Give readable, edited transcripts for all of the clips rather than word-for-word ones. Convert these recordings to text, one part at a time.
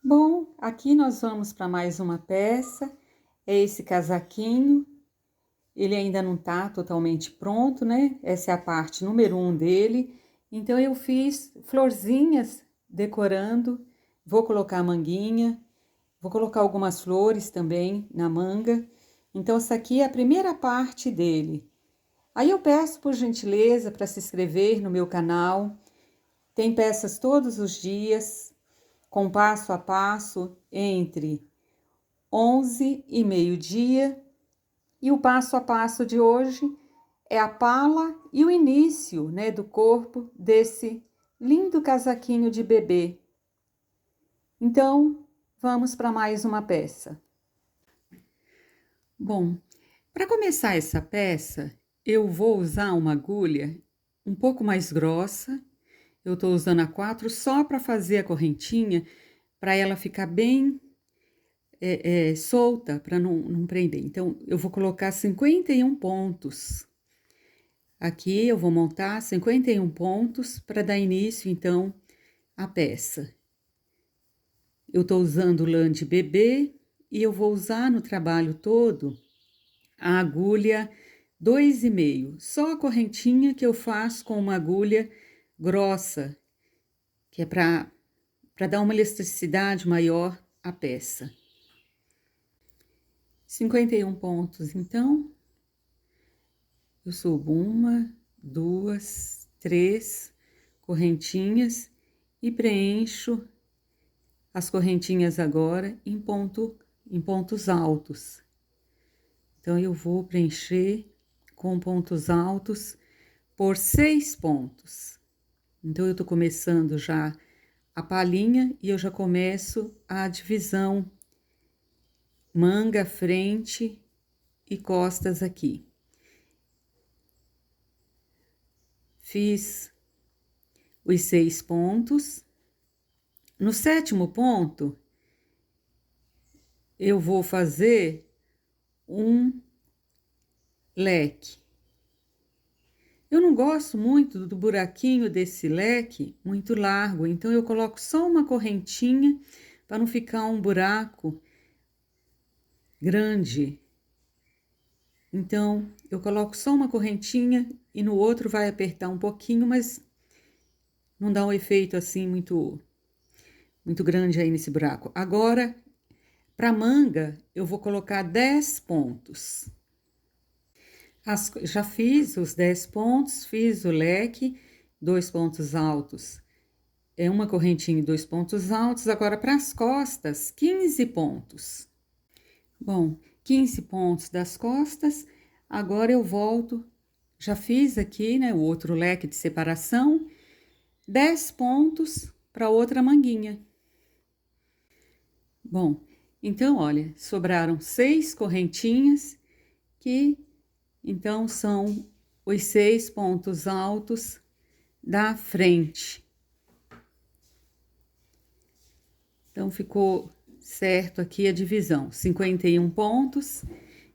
Bom, aqui nós vamos para mais uma peça. É esse casaquinho. Ele ainda não está totalmente pronto, né? Essa é a parte número 1 dele. Então eu fiz florzinhas decorando. Vou colocar a manguinha, vou colocar algumas flores também na manga. Então essa aqui é a primeira parte dele. Aí eu peço por gentileza para se inscrever no meu canal. Tem peças todos os dias, com passo a passo entre 11 e meio-dia. E o passo a passo de hoje é a pala e o início, né, do corpo desse lindo casaquinho de bebê. Então, vamos para mais uma peça. Bom, para começar essa peça, eu vou usar uma agulha um pouco mais grossa. Eu estou usando a 4 só para fazer a correntinha, para ela ficar bem solta, para não prender. Então, eu vou colocar 51 pontos. Aqui eu vou montar 51 pontos para dar início, então, à peça. Eu estou usando lã de bebê e eu vou usar no trabalho todo a agulha 2,5. Só a correntinha que eu faço com uma agulha grossa, que é para dar uma elasticidade maior à peça. 51 pontos, então, eu subo 1, 2, 3 correntinhas e preencho as correntinhas agora em pontos altos. Então, eu vou preencher com pontos altos por 6 pontos. Então, eu tô começando já a palhinha e eu já começo a divisão manga, frente e costas aqui. Fiz os 6 pontos. No 7º ponto, eu vou fazer um leque. Eu não gosto muito do buraquinho desse leque muito largo, então eu coloco só uma correntinha para não ficar um buraco grande. Então, eu coloco só uma correntinha e no outro vai apertar um pouquinho, mas não dá um efeito assim muito grande aí nesse buraco. Agora, para manga, eu vou colocar 10 pontos. Já fiz os 10 pontos, fiz o leque, 2 pontos altos, uma correntinha e 2 pontos altos. Agora, para as costas, 15 pontos. Bom, 15 pontos das costas. Agora eu volto, já fiz aqui, né, o outro leque de separação, 10 pontos para outra manguinha. Bom, então, olha, sobraram 6 correntinhas, que então são os 6 pontos altos da frente. Então, ficou certo aqui a divisão, 51 pontos.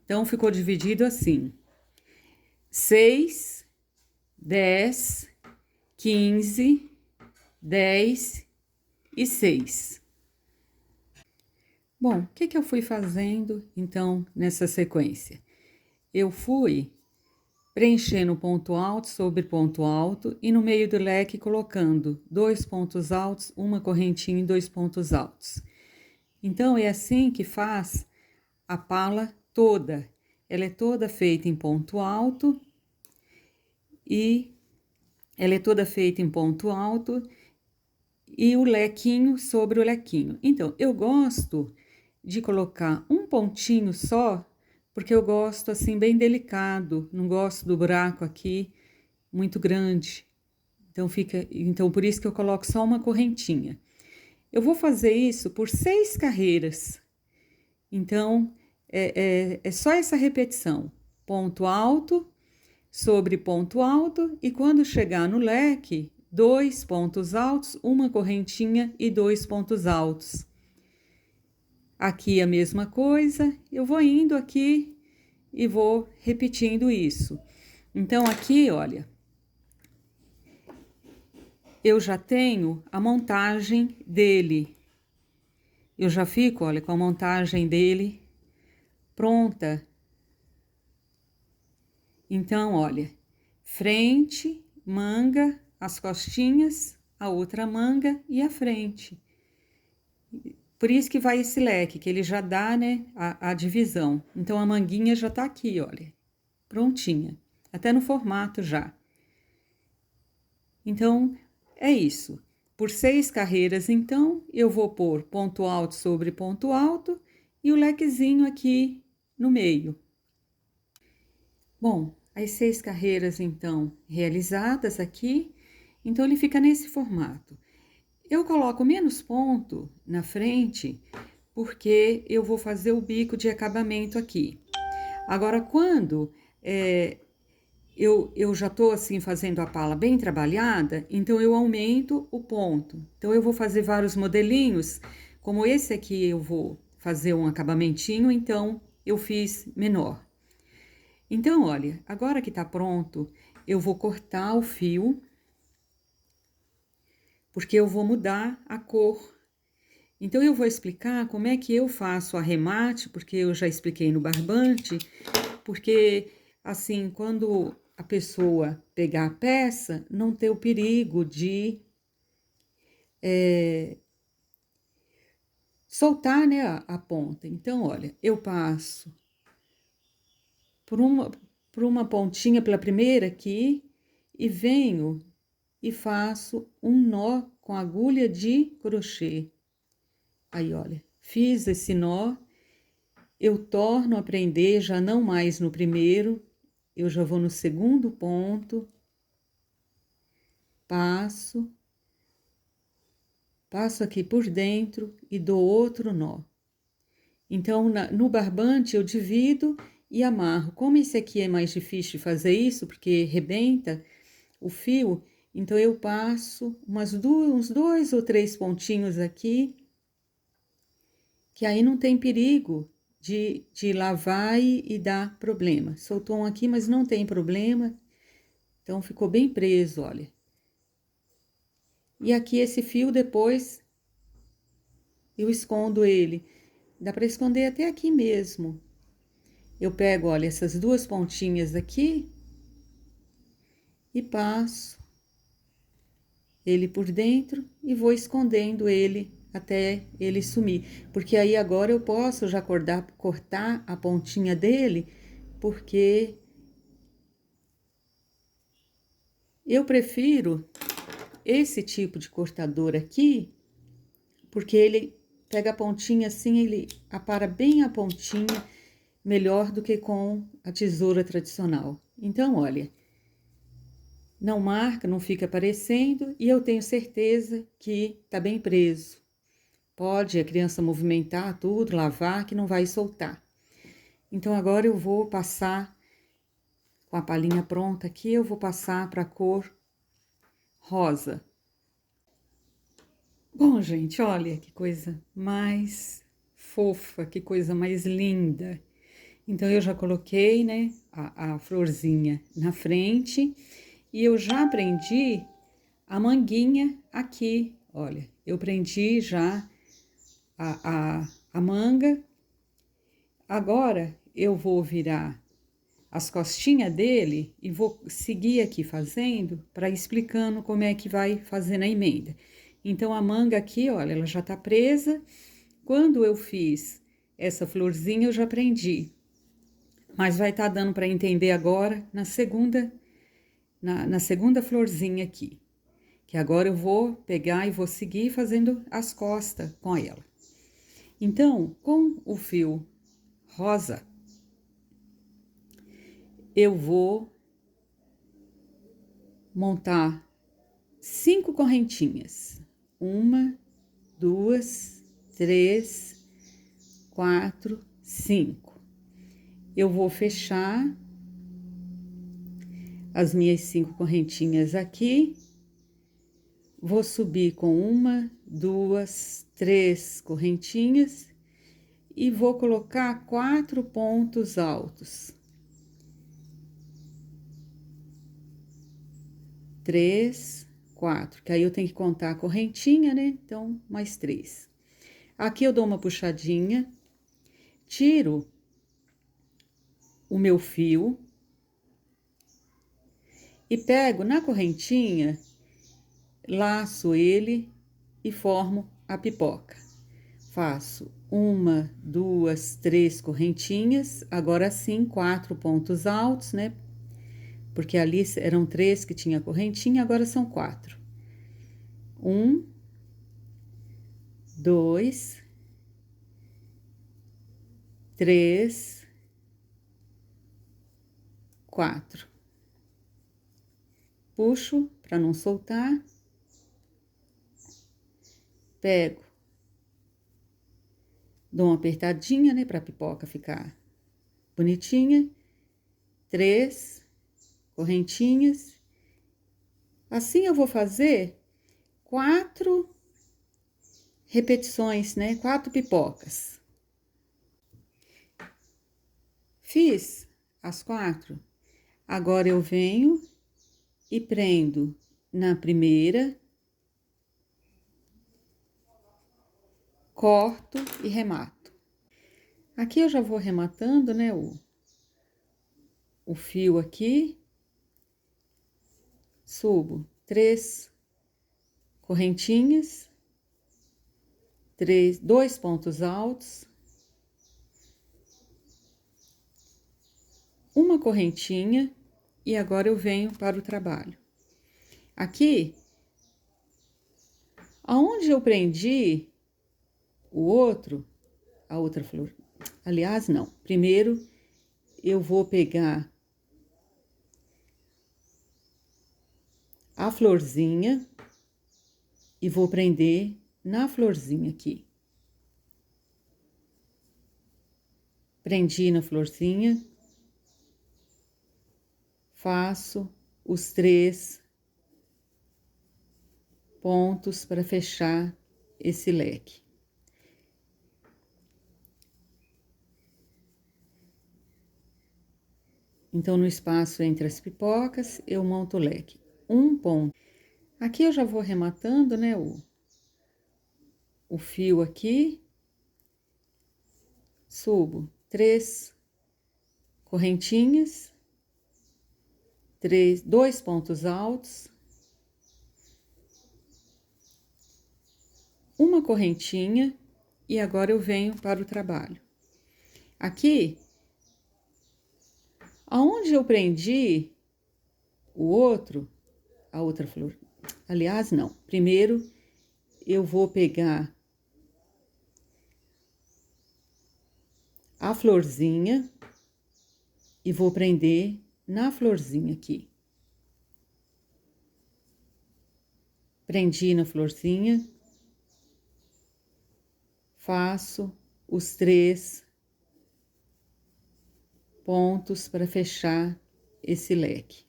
Então, ficou dividido assim: 6, 10, 15, 10 e 6. Bom, o que eu fui fazendo, então, nessa sequência? Eu fui preenchendo ponto alto sobre ponto alto e no meio do leque colocando 2 pontos altos, uma correntinha e 2 pontos altos. Então, é assim que faz a pala toda. Ela é toda feita em ponto alto e o lequinho sobre o lequinho. Então, eu gosto de colocar um pontinho só, porque eu gosto assim bem delicado, não gosto do buraco aqui muito grande. Então por isso que eu coloco só uma correntinha. Eu vou fazer isso por 6 carreiras. Então é só essa repetição: ponto alto sobre ponto alto, e quando chegar no leque, 2 pontos altos, uma correntinha e 2 pontos altos. Aqui a mesma coisa, eu vou indo aqui e vou repetindo isso. Então, aqui, olha, eu já tenho a montagem dele. eu já fico, olha, com a montagem dele pronta. Então, olha, frente, manga, as costinhas, a outra manga e a frente. Por isso que vai esse leque, que ele já dá, né, a divisão. Então, a manguinha já tá aqui, olha, prontinha. Até no formato já. Então, é isso. Por 6 carreiras, então, eu vou pôr ponto alto sobre ponto alto e o lequezinho aqui no meio. Bom, as 6 carreiras, então, realizadas aqui, então ele fica nesse formato. Eu coloco menos ponto na frente, porque eu vou fazer o bico de acabamento aqui. Agora, quando eu já tô assim fazendo a pala bem trabalhada, então eu aumento o ponto. Então eu vou fazer vários modelinhos, como esse aqui eu vou fazer um acabamentinho, então eu fiz menor. Então, olha, agora que tá pronto, eu vou cortar o fio, porque eu vou mudar a cor. Então eu vou explicar como é que eu faço o arremate, porque eu já expliquei no barbante, porque assim, quando a pessoa pegar a peça, não ter o perigo de soltar, né, a ponta. Então, olha, eu passo por uma pontinha pela primeira aqui e venho e faço um nó com agulha de crochê. Aí, olha, fiz esse nó, eu torno a prender já não mais no primeiro, eu já vou no segundo ponto, passo aqui por dentro e dou outro nó. Então, no barbante eu divido e amarro. Como esse aqui é mais difícil de fazer isso, porque rebenta o fio, então eu passo uns 2 ou 3 pontinhos aqui, que aí não tem perigo de lavar e dar problema. Soltou um aqui, mas não tem problema, então ficou bem preso, olha. E aqui esse fio depois eu escondo ele. Dá para esconder até aqui mesmo. Eu pego, olha, essas 2 pontinhas aqui e passo ele por dentro e vou escondendo ele até ele sumir. Porque aí agora eu posso já cortar a pontinha dele, porque eu prefiro esse tipo de cortador aqui, porque ele pega a pontinha assim, ele apara bem a pontinha, melhor do que com a tesoura tradicional. Então, olha, não marca, não fica aparecendo e eu tenho certeza que tá bem preso. Pode a criança movimentar tudo, lavar, que não vai soltar. Então, agora eu vou passar, com a palhinha pronta aqui, eu vou passar para a cor rosa. Bom, gente, olha que coisa mais fofa, que coisa mais linda. Então, eu já coloquei, né, a florzinha na frente e eu já prendi a manguinha aqui, olha. Eu prendi já a manga. Agora, eu vou virar as costinhas dele e vou seguir aqui fazendo para explicando como é que vai fazer na emenda. Então, a manga aqui, olha, ela já tá presa. Quando eu fiz essa florzinha, eu já prendi. Mas vai estar dando para entender agora na segunda florzinha aqui. Que agora eu vou pegar e vou seguir fazendo as costas com ela. Então, com o fio rosa, eu vou montar 5 correntinhas. 1, 2, 3, 4, 5. Eu vou fechar as minhas 5 correntinhas aqui. Vou subir com 1, 2, 3 correntinhas e vou colocar 4 pontos altos. 3, 4, que aí eu tenho que contar a correntinha, né? Então, mais 3. Aqui eu dou uma puxadinha, tiro o meu fio e pego na correntinha, laço ele e formo a pipoca. Faço 1, 2, 3 correntinhas, agora sim 4 pontos altos, né? Porque ali eram 3 que tinha correntinha, agora são 4. 1, 2, 3, 4. Puxo para não soltar. Pego, dou uma apertadinha, né, para a pipoca ficar bonitinha. 3 correntinhas. Assim eu vou fazer 4 repetições, né, 4 pipocas. Fiz as 4. Agora eu venho e prendo na primeira, corto e remato. Aqui eu já vou rematando, né, o fio aqui, subo 3 correntinhas, 2 pontos altos, uma correntinha e agora eu venho para o trabalho. Aqui, aonde eu prendi a outra flor, aliás, não, primeiro eu vou pegar a florzinha e vou prender na florzinha aqui. Prendi na florzinha, faço os 3 pontos para fechar esse leque. Então, no espaço entre as pipocas, eu monto o leque. 1 ponto. Aqui eu já vou rematando, né, o fio aqui. Subo 3 correntinhas, 2 pontos altos, uma correntinha e agora eu venho para o trabalho. Aqui, aonde eu prendi a outra flor, aliás, não, primeiro eu vou pegar a florzinha e vou prender na florzinha aqui. Prendi na florzinha, faço os 3 pontos para fechar esse leque.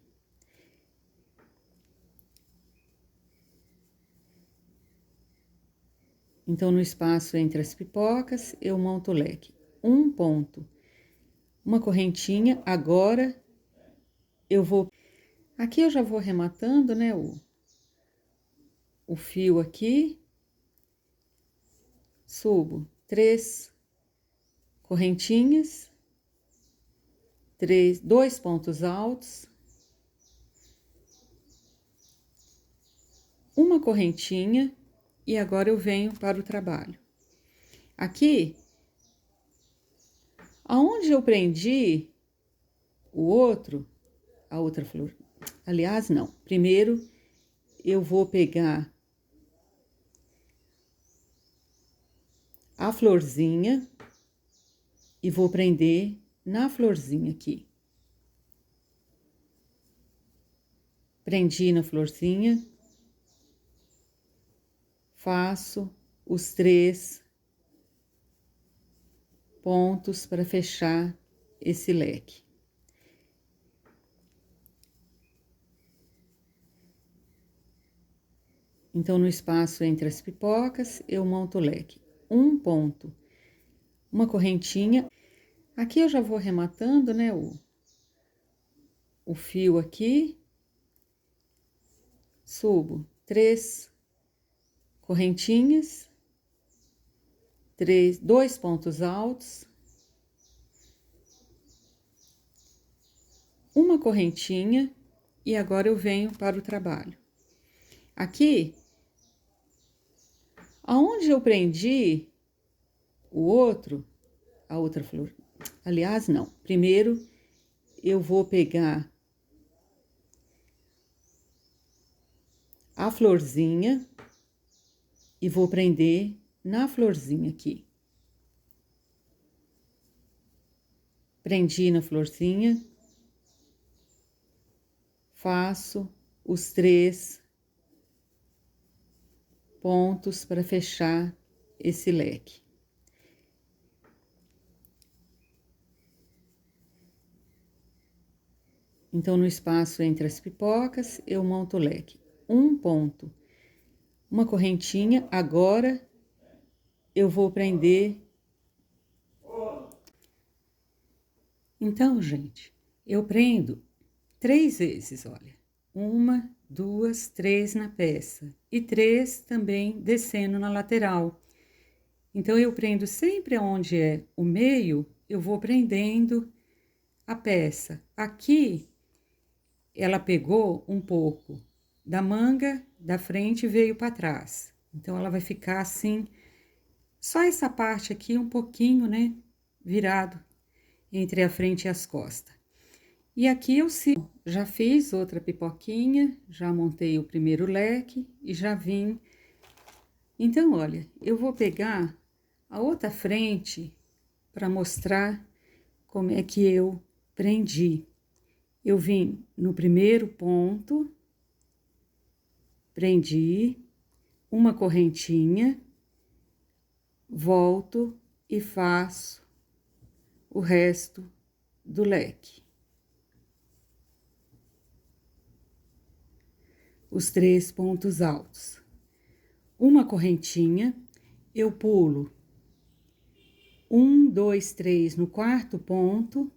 Então, no espaço entre as pipocas, eu monto o leque. 1 ponto, uma correntinha, agora eu vou... Aqui eu já vou rematando, né, o fio aqui. Subo 3 correntinhas, 2 pontos altos, uma correntinha e agora eu venho para o trabalho. Aqui, aonde eu prendi a outra flor, aliás, não, primeiro eu vou pegar a florzinha e vou prender na florzinha aqui. Prendi na florzinha, faço os 3 pontos para fechar esse leque. Então, no espaço entre as pipocas, eu monto o leque. 1 ponto, uma correntinha. Aqui eu já vou rematando, né, o fio aqui. Subo 3 correntinhas, dois pontos altos, uma correntinha, e agora eu venho para o trabalho. Aqui, aonde eu prendi a outra flor, aliás, não, primeiro eu vou pegar a florzinha e vou prender na florzinha aqui. Prendi na florzinha, faço os 3 pontos para fechar esse leque. Então, no espaço entre as pipocas, eu monto o leque. Um ponto, uma correntinha, agora eu vou prender. Então, gente, eu prendo 3 vezes, olha. 1, 2, 3 na peça. E 3 também descendo na lateral. Então, eu prendo sempre onde é o meio, eu vou prendendo a peça. Aqui, ela pegou um pouco da manga da frente e veio para trás. Então, ela vai ficar assim, só essa parte aqui um pouquinho, né, virado entre a frente e as costas. E aqui eu sigo, já fiz outra pipoquinha, já montei o primeiro leque e já vim. Então, olha, eu vou pegar a outra frente para mostrar como é que eu prendi. Eu vim no primeiro ponto, prendi uma correntinha, volto e faço o resto do leque. Os 3 pontos altos. Uma correntinha, eu pulo 1, 2, 3 no quarto ponto,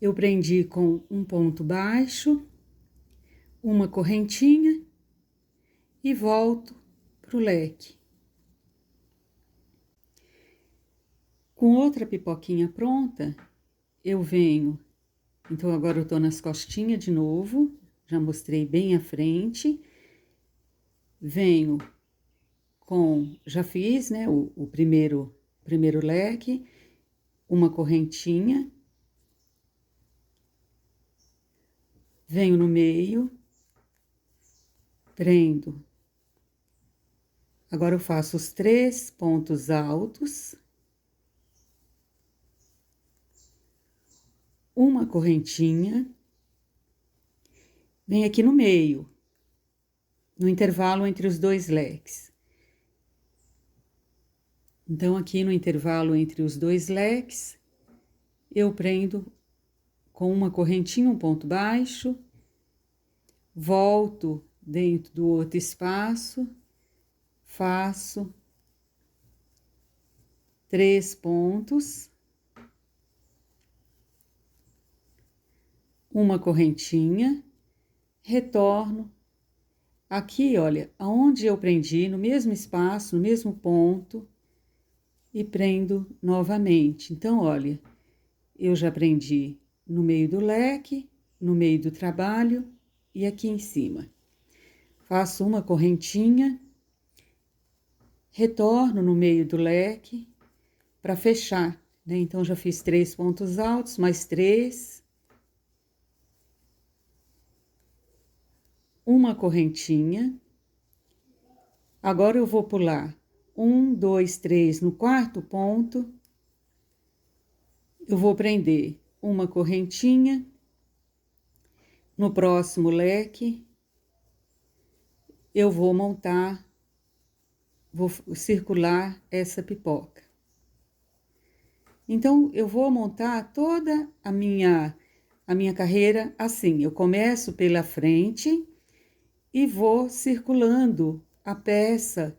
eu prendi com um ponto baixo, uma correntinha e volto pro leque. Com outra pipoquinha pronta, eu venho, então agora eu tô nas costinhas de novo, já mostrei bem à frente, venho com, já fiz, né, o primeiro leque, uma correntinha, venho no meio, prendo. Agora eu faço os 3 pontos altos, uma correntinha, venho aqui no meio, no intervalo entre os 2 leques. Então, aqui no intervalo entre os 2 leques, eu prendo com uma correntinha, um ponto baixo, volto dentro do outro espaço, faço 3 pontos, uma correntinha, retorno. Aqui, olha, aonde eu prendi, no mesmo espaço, no mesmo ponto, e prendo novamente. Então, olha, eu já prendi no meio do leque, no meio do trabalho e aqui em cima. Faço uma correntinha, retorno no meio do leque para fechar, né? Então, já fiz 3 pontos altos, mais 3. Uma correntinha. Agora, eu vou pular 1, 2, 3 no quarto ponto. Eu vou prender uma correntinha. No próximo leque, eu vou montar, vou circular essa pipoca. Então, eu vou montar toda a minha carreira assim. Eu começo pela frente e vou circulando a peça,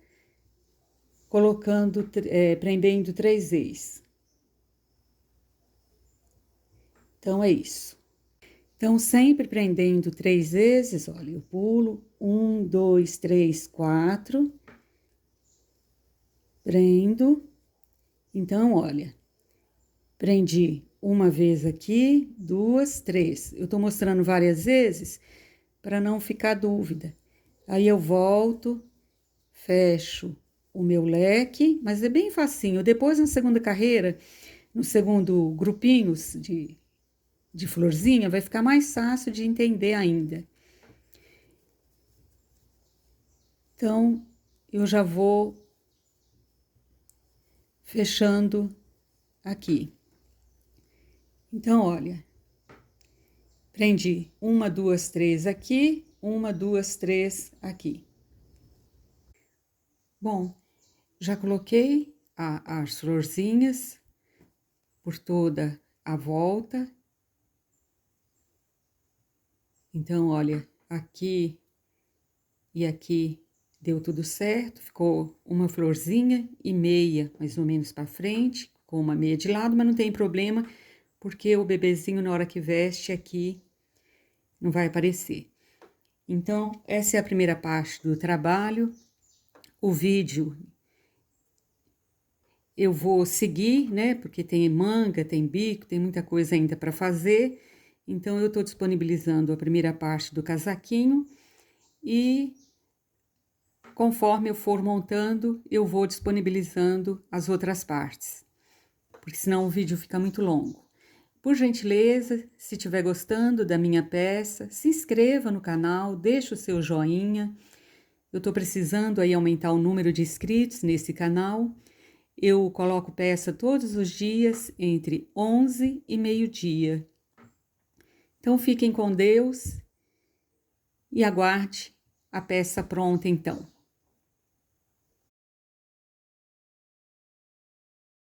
colocando, prendendo 3 vezes. Então, é isso. Então, sempre prendendo 3 vezes, olha, eu pulo 1, 2, 3, 4. Prendo. Então, olha, prendi uma vez aqui, 2, 3. Eu tô mostrando várias vezes para não ficar dúvida. Aí eu volto, fecho o meu leque, mas é bem facinho. Depois, na segunda carreira, no segundo grupinhos de florzinha, vai ficar mais fácil de entender ainda. Então, eu já vou fechando aqui. Então, olha, prendi 1, 2, 3 aqui, 1, 2, 3 aqui. Bom, já coloquei as florzinhas por toda a volta. Então, olha, aqui e aqui deu tudo certo, ficou uma florzinha e meia, mais ou menos para frente, com uma meia de lado, mas não tem problema, porque o bebezinho, na hora que veste aqui, não vai aparecer. Então, essa é a primeira parte do trabalho. O vídeo eu vou seguir, né? Porque tem manga, tem bico, tem muita coisa ainda para fazer. Então, eu estou disponibilizando a primeira parte do casaquinho e conforme eu for montando, eu vou disponibilizando as outras partes, porque senão o vídeo fica muito longo. Por gentileza, se estiver gostando da minha peça, se inscreva no canal, deixe o seu joinha. Eu estou precisando aí aumentar o número de inscritos nesse canal. Eu coloco peça todos os dias entre 11 e meio-dia. Então, fiquem com Deus e aguarde a peça pronta então.